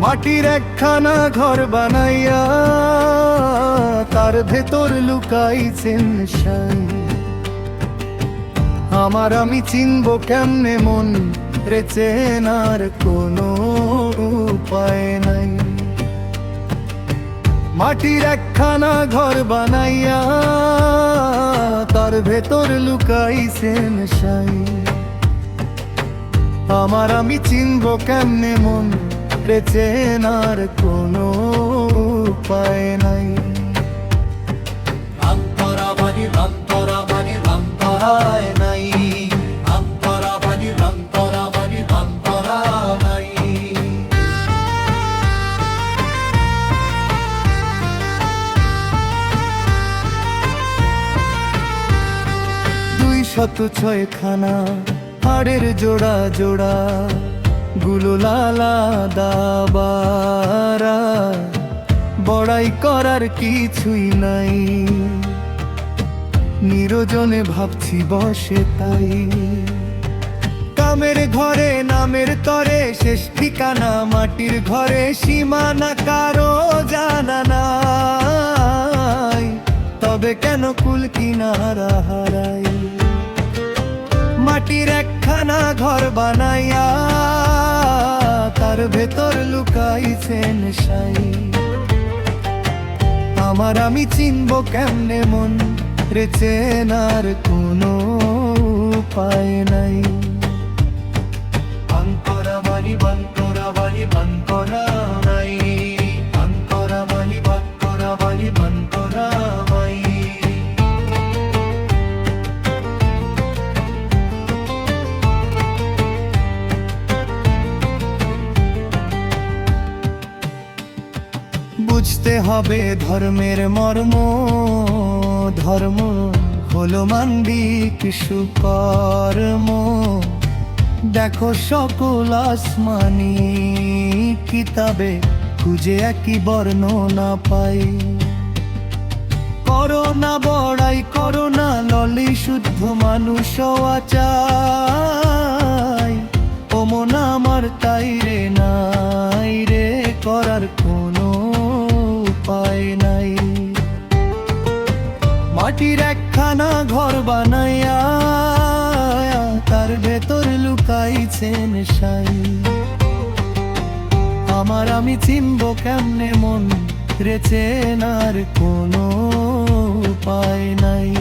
মাটির একখানা ঘর বানাইয়া তার ভেতর লুকাইছেন সাই। আমার আমি চিনব কেমনে মন রে, চেনার কোনো উপায় নাই। মাটির একখানা ঘর বানাইয়া তার ভেতর লুকাইছেন সাই। আমার আমি চিনব কেমনে মন রে, চেনার কোনো উপায় নাই। অন্তরাবাড়ি অন্তরাবাড়ি অন্তরায় নাই, অন্তরাবাড়ি অন্তরাবাড়ি অন্তরা নাই। 206 খানা হাড়ের জোড়া জোড়া গুলো লালা দাবারা, বড়াই করার কিছুই নাই। নিরজনে ভাবছি বসে তাই, কামের ঘরে নামের তরে শেষ ঠিকানা মাটির ঘরে, সীমানা কারো জানা নাই। তবে কেন কুল কিনারা হারাই, মাটির একখানা ঘর বানাইয়া তার ভেতর লুকাইছেন সাই। আমার আমি চিনব কেমনে মন রে, চেনার কোনো উপায় নাই। অন্তরাবাড়ি অন্তরাবাড়ি অন্তরা নাই, অন্তরাবাড়ি অন্তরাবাড়ি অন্তরা নাই। বুঝতে হবে ধর্মের মর্ম, ধর্ম হলো মানবিক সুকর্ম। দেখো সকল আসমানি কিতাবে খুঁজে একই বর্ণনা পাই। করোনা বড়াই করোনা ললি, শুদ্ধ মানুষ হওয়া চাই। ও মন আমার তাই রে, নাই রে করার কোনো উপায় নাই। মাটির একখানা ঘর বানাইয়া তার ভেতর লুকাইছেন সাই। আমার আমি চিনব কেমনে মন রে, চেনার কোনো উপায় নাই।